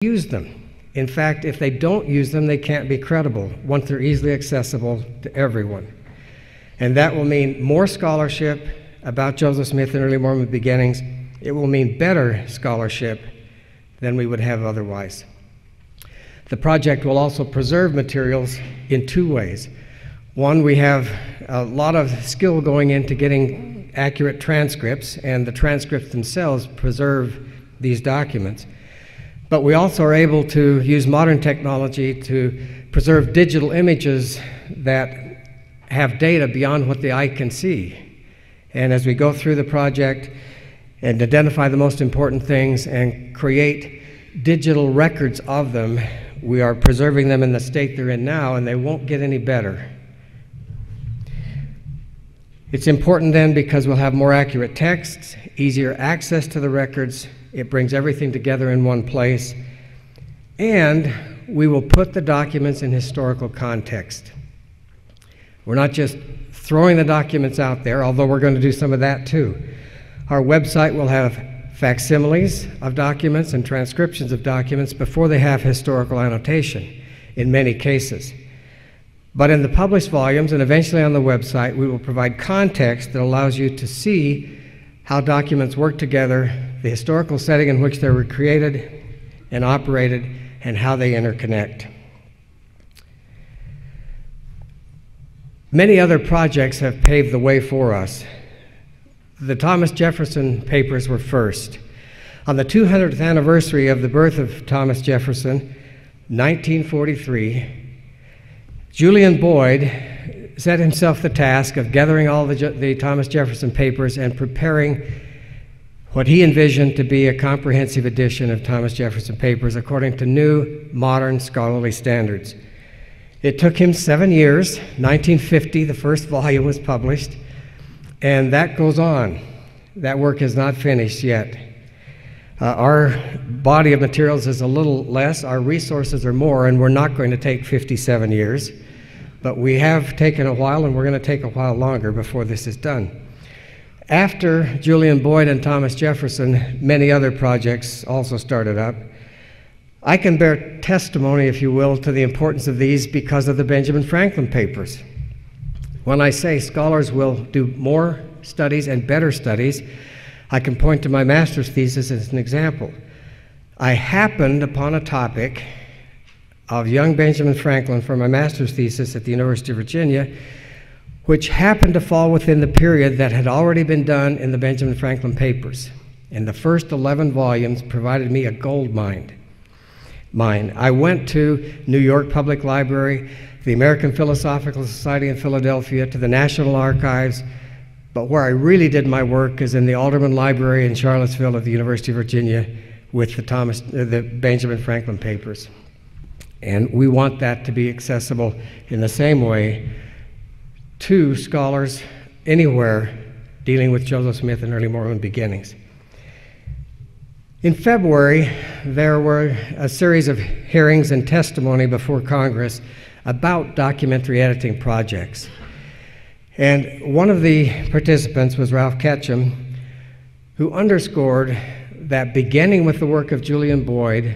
use them. In fact, if they don't use them, they can't be credible once they're easily accessible to everyone. And that will mean more scholarship about Joseph Smith and early Mormon beginnings. It will mean better scholarship than we would have otherwise. The project will also preserve materials in two ways. One, we have a lot of skill going into getting accurate transcripts, and the transcripts themselves preserve these documents. But we also are able to use modern technology to preserve digital images that have data beyond what the eye can see. And as we go through the project and identify the most important things and create digital records of them, we are preserving them in the state they're in now, and they won't get any better. It's important then because we'll have more accurate texts, easier access to the records. It brings everything together in one place, and we will put the documents in historical context. We're not just throwing the documents out there, although we're going to do some of that too. Our website will have facsimiles of documents and transcriptions of documents before they have historical annotation in many cases. But in the published volumes and eventually on the website, we will provide context that allows you to see how documents work together, the historical setting in which they were created and operated, and how they interconnect. Many other projects have paved the way for us. The Thomas Jefferson papers were first. On the 200th anniversary of the birth of Thomas Jefferson, 1943, Julian Boyd set himself the task of gathering all the Thomas Jefferson papers and preparing what he envisioned to be a comprehensive edition of Thomas Jefferson papers according to new, modern scholarly standards. It took him 7 years. 1950, the first volume was published, and that goes on. That work is not finished yet. Our body of materials is a little less, our resources are more, and we're not going to take 57 years. But we have taken a while, and we're going to take a while longer before this is done. After Julian Boyd and Thomas Jefferson, many other projects also started up. I can bear testimony, if you will, to the importance of these because of the Benjamin Franklin papers. When I say scholars will do more studies and better studies, I can point to my master's thesis as an example. I happened upon a topic of young Benjamin Franklin for my master's thesis at the University of Virginia, which happened to fall within the period that had already been done in the Benjamin Franklin papers. And the first 11 volumes provided me a gold mine. I went to New York Public Library, the American Philosophical Society in Philadelphia, to the National Archives, but where I really did my work is in the Alderman Library in Charlottesville at the University of Virginia with the Benjamin Franklin papers. And we want that to be accessible in the same way to scholars anywhere dealing with Joseph Smith and early Mormon beginnings. In February, there were a series of hearings and testimony before Congress about documentary editing projects. And one of the participants was Ralph Ketchum, who underscored that beginning with the work of Julian Boyd,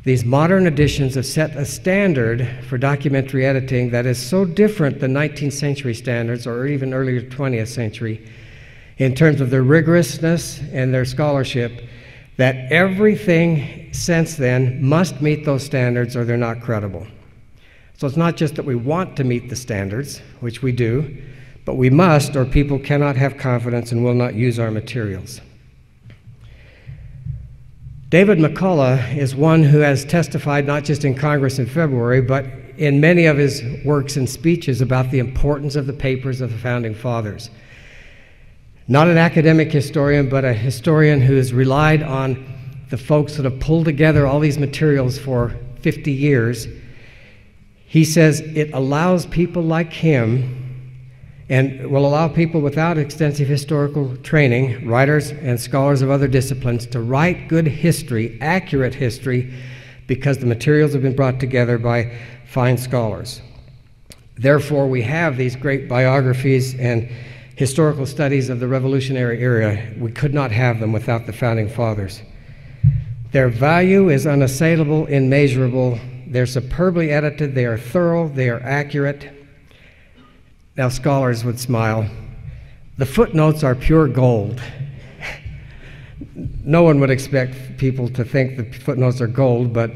these modern editions have set a standard for documentary editing that is so different than 19th century standards or even earlier 20th century in terms of their rigorousness and their scholarship, that everything since then must meet those standards or they're not credible. So it's not just that we want to meet the standards, which we do, but we must, or people cannot have confidence and will not use our materials. David McCullough is one who has testified not just in Congress in February, but in many of his works and speeches about the importance of the papers of the Founding Fathers. Not an academic historian, but a historian who has relied on the folks that have pulled together all these materials for 50 years. He says it allows people like him and will allow people without extensive historical training, writers and scholars of other disciplines, to write good history, accurate history, because the materials have been brought together by fine scholars. Therefore, we have these great biographies and historical studies of the Revolutionary era. We could not have them without the Founding Fathers. Their value is unassailable, immeasurable. They're superbly edited, they are thorough, they are accurate. Now, scholars would smile. The footnotes are pure gold. No one would expect people to think the footnotes are gold, but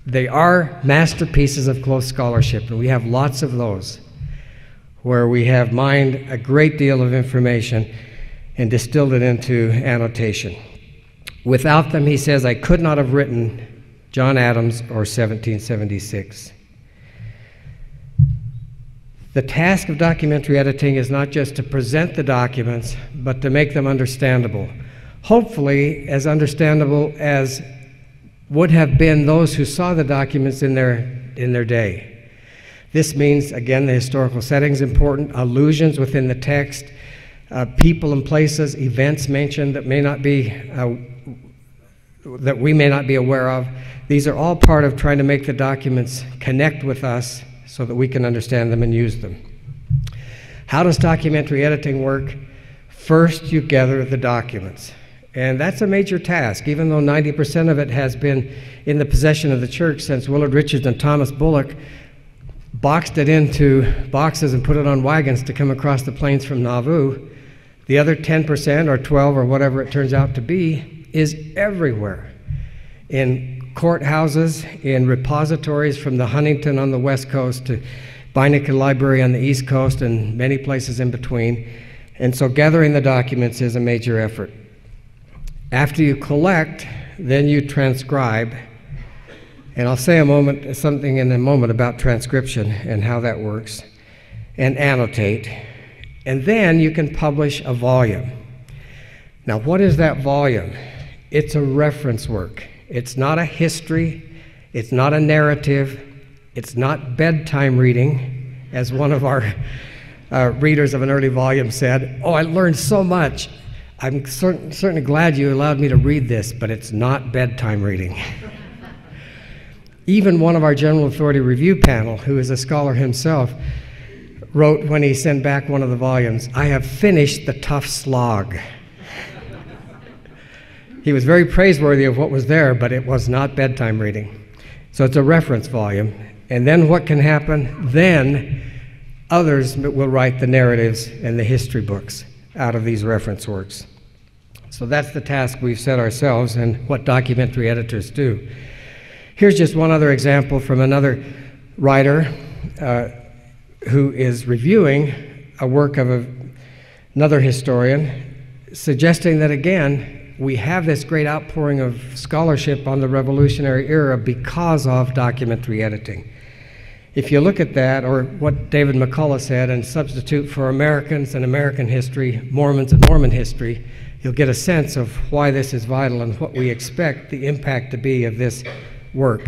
they are masterpieces of close scholarship, and we have lots of those where we have mined a great deal of information and distilled it into annotation. Without them, he says, I could not have written John Adams or 1776. The task of documentary editing is not just to present the documents, but to make them understandable. Hopefully, as understandable as would have been those who saw the documents in their day. This means, again, the historical setting is important, allusions within the text, people and places, events mentioned that may not be that we may not be aware of. These are all part of trying to make the documents connect with us so that we can understand them and use them. How does documentary editing work? First, you gather the documents. And that's a major task, even though 90% of it has been in the possession of the church since Willard Richards and Thomas Bullock boxed it into boxes and put it on wagons to come across the plains from Nauvoo. The other 10% or 12 or whatever it turns out to be is everywhere. In courthouses, in repositories from the Huntington on the west coast to Beinecke Library on the east coast and many places in between. And so gathering the documents is a major effort. After you collect, then you transcribe. And I'll say something in a moment about transcription and how that works, and annotate. And then you can publish a volume. Now, what is that volume? It's a reference work. It's not a history. It's not a narrative. It's not bedtime reading, as one of our readers of an early volume said. Oh, I learned so much. I'm certainly glad you allowed me to read this, but it's not bedtime reading. Even one of our General Authority Review panel, who is a scholar himself, wrote when he sent back one of the volumes, I have finished the tough slog. He was very praiseworthy of what was there, but it was not bedtime reading. So it's a reference volume. And then what can happen? Then others will write the narratives and the history books out of these reference works. So that's the task we've set ourselves and what documentary editors do. Here's just one other example from another writer who is reviewing a work of another historian, suggesting that, again, we have this great outpouring of scholarship on the Revolutionary era because of documentary editing. If you look at that, or what David McCullough said, and substitute for Americans and American history, Mormons and Mormon history, you'll get a sense of why this is vital and what we expect the impact to be of this work.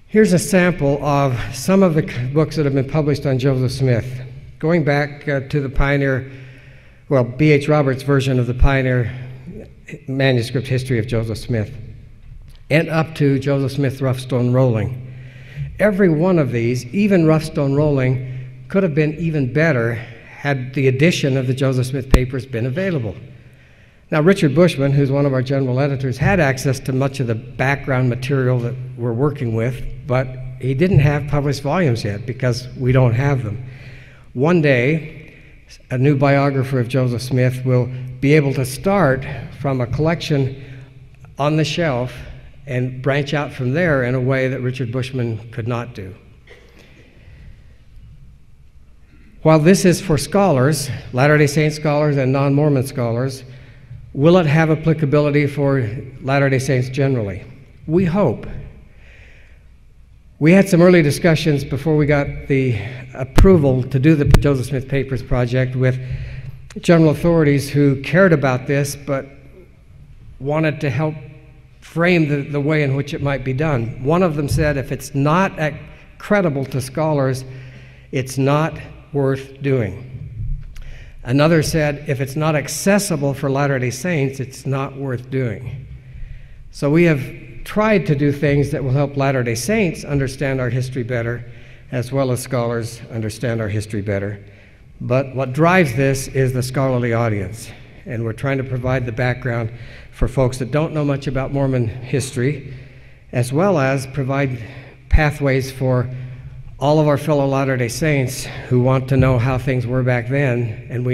Here's a sample of some of the books that have been published on Joseph Smith, going back to the Pioneer, well, B.H. Roberts' version of the Pioneer manuscript history of Joseph Smith, and up to Joseph Smith's Rough Stone Rolling. Every one of these, even Rough Stone Rolling, could have been even better had the edition of the Joseph Smith papers been available. Now, Richard Bushman, who's one of our general editors, had access to much of the background material that we're working with, but he didn't have published volumes yet because we don't have them. One day, a new biographer of Joseph Smith will be able to start from a collection on the shelf and branch out from there in a way that Richard Bushman could not do. While this is for scholars, Latter-day Saint scholars and non-Mormon scholars, will it have applicability for Latter-day Saints generally? We hope. We had some early discussions before we got the approval to do the Joseph Smith Papers project with general authorities who cared about this but wanted to help frame the way in which it might be done. One of them said, if it's not credible to scholars, it's not worth doing. Another said, if it's not accessible for Latter-day Saints, it's not worth doing. So we have tried to do things that will help Latter-day Saints understand our history better, as well as scholars understand our history better. But what drives this is the scholarly audience, and we're trying to provide the background for folks that don't know much about Mormon history, as well as provide pathways for all of our fellow Latter-day Saints who want to know how things were back then, and we